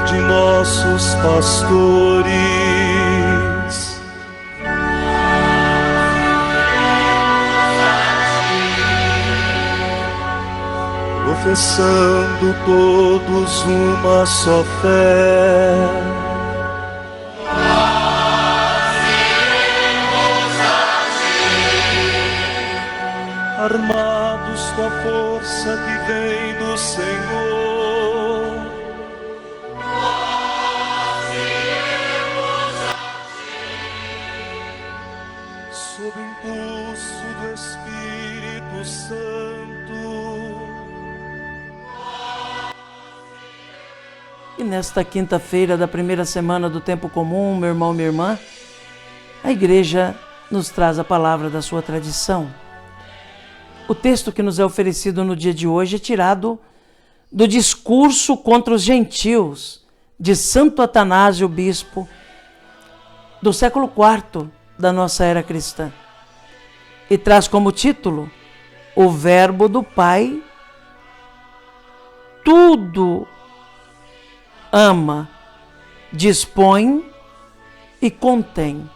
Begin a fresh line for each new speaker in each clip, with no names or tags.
de nossos pastores. Professando todos uma só fé, armados com a força que vem do Senhor, nós iremos a ti, sob impulso do Espírito Santo.
E nesta quinta-feira da primeira semana do tempo comum, meu irmão, minha irmã, a igreja nos traz a palavra da sua tradição. O texto que nos é oferecido no dia de hoje é tirado do discurso contra os gentios de Santo Atanásio, bispo do século IV da nossa era cristã. E traz como título: o Verbo do Pai tudo ama, dispõe e contém.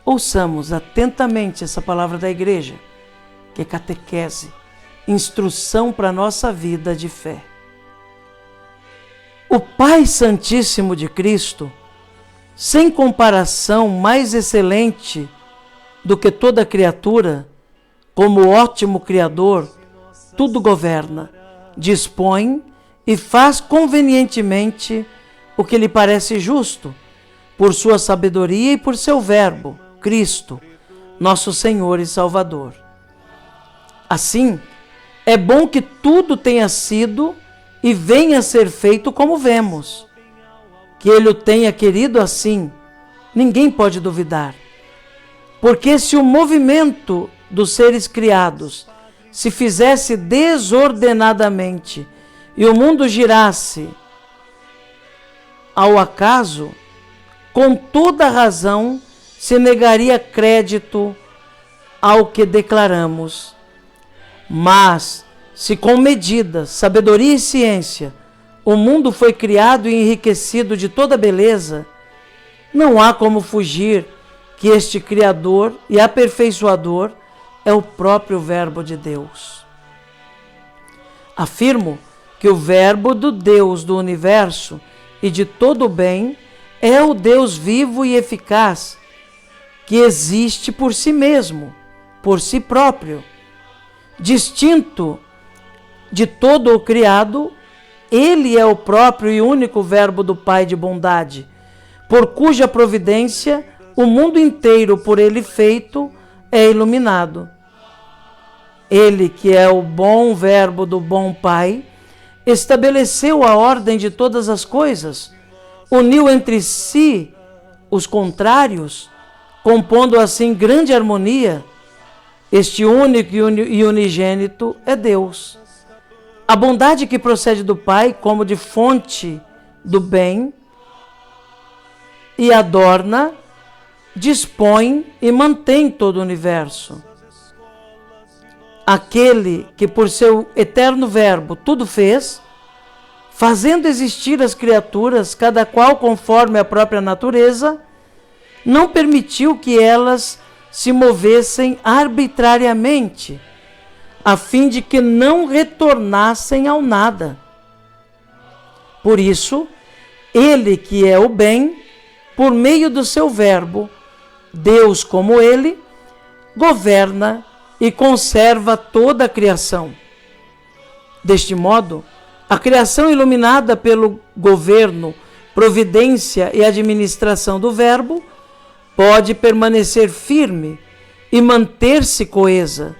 Ouçamos atentamente essa palavra da igreja, que é catequese, instrução para a nossa vida de fé. O Pai Santíssimo de Cristo, sem comparação mais excelente do que toda criatura, como ótimo Criador, tudo governa, dispõe e faz convenientemente o que lhe parece justo, por sua sabedoria e por seu Verbo, Cristo, nosso Senhor e Salvador. Assim, é bom que tudo tenha sido e venha a ser feito como vemos. Que Ele o tenha querido assim, ninguém pode duvidar. Porque se o movimento dos seres criados se fizesse desordenadamente e o mundo girasse ao acaso, com toda razão se negaria crédito ao que declaramos. Mas, se com medida, sabedoria e ciência, o mundo foi criado e enriquecido de toda beleza, não há como fugir que este Criador e aperfeiçoador é o próprio Verbo de Deus. Afirmo que o Verbo do Deus do universo e de todo o bem é o Deus vivo e eficaz, que existe por si mesmo, por si próprio. Distinto de todo o criado, Ele é o próprio e único Verbo do Pai de bondade, por cuja providência o mundo inteiro por Ele feito é iluminado. Ele, que é o bom Verbo do bom Pai, estabeleceu a ordem de todas as coisas, uniu entre si os contrários, compondo assim grande harmonia. Este único e unigênito é Deus. A bondade que procede do Pai, como de fonte do bem, e adorna, dispõe e mantém todo o universo. Aquele que por seu eterno Verbo tudo fez, fazendo existir as criaturas, cada qual conforme a própria natureza, não permitiu que elas se movessem arbitrariamente, a fim de que não retornassem ao nada. Por isso, Ele, que é o bem, por meio do seu Verbo, Deus como Ele, governa e conserva toda a criação. Deste modo, a criação iluminada pelo governo, providência e administração do Verbo pode permanecer firme e manter-se coesa.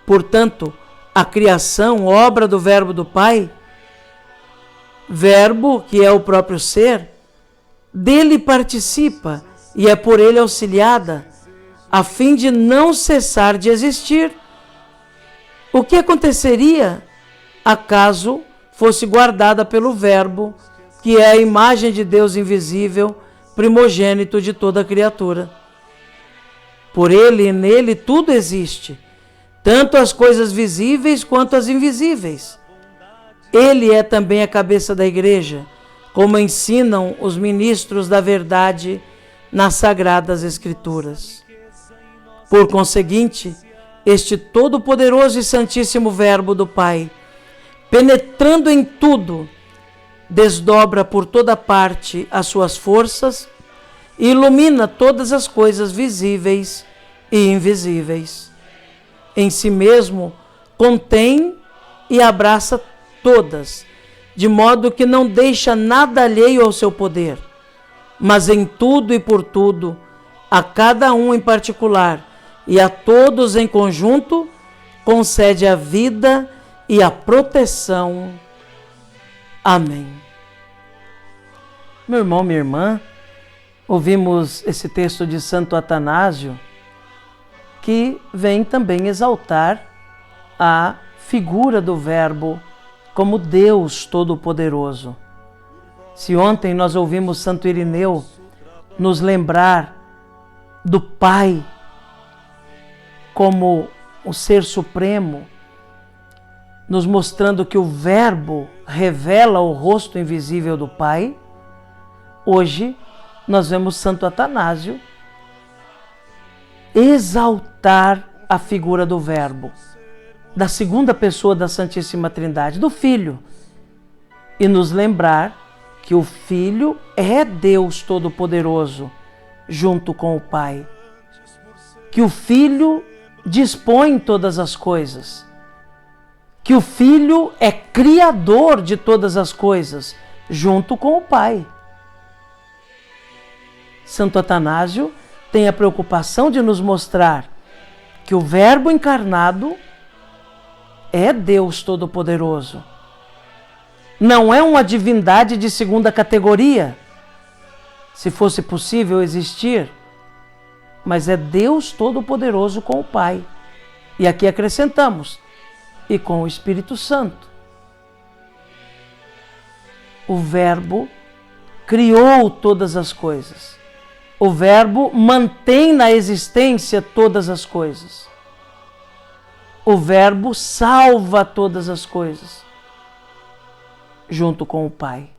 Portanto, a criação, obra do Verbo do Pai, Verbo que é o próprio ser, dele participa e é por ele auxiliada, a fim de não cessar de existir. O que aconteceria acaso fosse guardada pelo Verbo, que é a imagem de Deus invisível, primogênito de toda a criatura? Por ele e nele tudo existe, tanto as coisas visíveis quanto as invisíveis. Ele é também a cabeça da igreja, como ensinam os ministros da verdade nas Sagradas Escrituras. Por conseguinte, este todo-poderoso e santíssimo Verbo do Pai, penetrando em tudo, desdobra por toda parte as suas forças e ilumina todas as coisas visíveis e invisíveis. Em si mesmo, contém e abraça todas, de modo que não deixa nada alheio ao seu poder, mas em tudo e por tudo, a cada um em particular e a todos em conjunto, concede a vida e a proteção. Amém. Meu irmão, minha irmã, ouvimos esse texto de Santo Atanásio, que vem também exaltar a figura do Verbo como Deus Todo-Poderoso. Se ontem nós ouvimos Santo Irineu nos lembrar do Pai como o Ser Supremo, nos mostrando que o Verbo revela o rosto invisível do Pai, hoje nós vemos Santo Atanásio exaltar a figura do Verbo, da segunda pessoa da Santíssima Trindade, do Filho, e nos lembrar que o Filho é Deus Todo-Poderoso junto com o Pai, que o Filho dispõe todas as coisas, que o Filho é criador de todas as coisas junto com o Pai. Santo Atanásio tem a preocupação de nos mostrar que o Verbo encarnado é Deus Todo-Poderoso. Não é uma divindade de segunda categoria, se fosse possível existir, mas é Deus Todo-Poderoso com o Pai. E aqui acrescentamos, e com o Espírito Santo. O Verbo criou todas as coisas. O Verbo mantém na existência todas as coisas. O Verbo salva todas as coisas, junto com o Pai.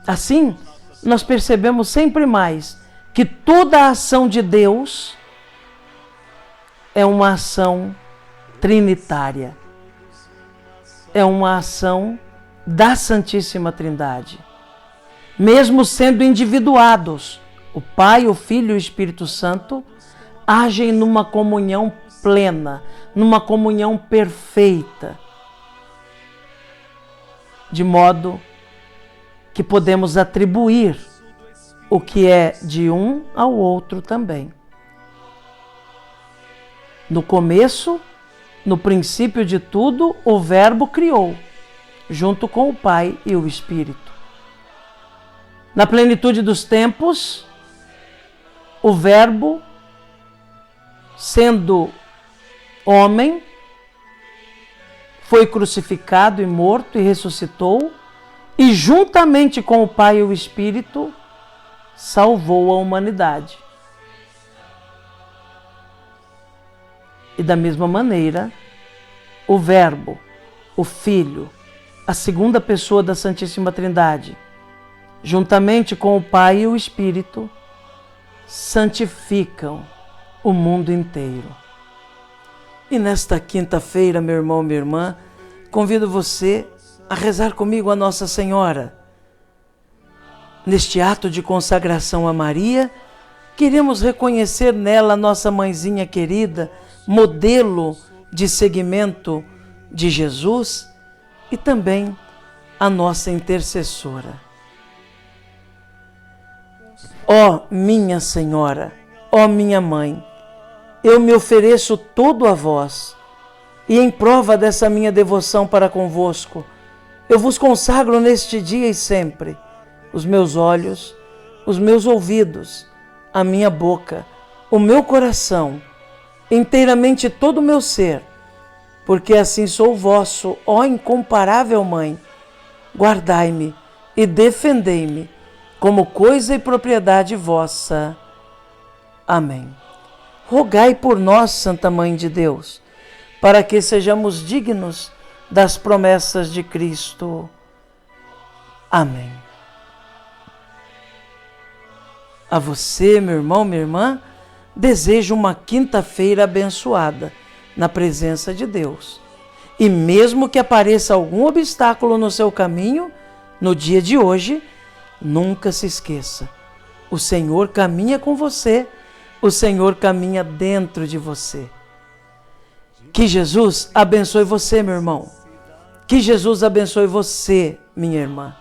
Assim, nós percebemos sempre mais que toda a ação de Deus é uma ação trinitária. É uma ação da Santíssima Trindade. Mesmo sendo individuados, o Pai, o Filho e o Espírito Santo agem numa comunhão plena, numa comunhão perfeita, de modo que podemos atribuir o que é de um ao outro também. No começo, no princípio de tudo, o Verbo criou, junto com o Pai e o Espírito. Na plenitude dos tempos, o Verbo, sendo homem, foi crucificado e morto e ressuscitou, e juntamente com o Pai e o Espírito, salvou a humanidade. E da mesma maneira, o Verbo, o Filho, a segunda pessoa da Santíssima Trindade, juntamente com o Pai e o Espírito, santificam o mundo inteiro. E nesta quinta-feira, meu irmão, minha irmã, convido você a rezar comigo a Nossa Senhora. Neste ato de consagração a Maria, queremos reconhecer nela a nossa mãezinha querida, modelo de seguimento de Jesus e também a nossa intercessora. Ó minha Senhora, ó minha Mãe, eu me ofereço todo a vós, e em prova dessa minha devoção para convosco, eu vos consagro neste dia e sempre os meus olhos, os meus ouvidos, a minha boca, o meu coração, inteiramente todo o meu ser, porque assim sou vosso, ó incomparável Mãe. Guardai-me e defendei-me como coisa e propriedade vossa. Amém. Rogai por nós, Santa Mãe de Deus, para que sejamos dignos das promessas de Cristo. Amém. A você, meu irmão, minha irmã, desejo uma quinta-feira abençoada na presença de Deus. E mesmo que apareça algum obstáculo no seu caminho, no dia de hoje, nunca se esqueça: o Senhor caminha com você, o Senhor caminha dentro de você. Que Jesus abençoe você, meu irmão. Que Jesus abençoe você, minha irmã.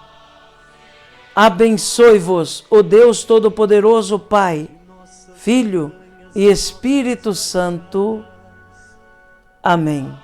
Abençoe-vos o Deus Todo-Poderoso, Pai, Filho e Espírito Santo. Amém.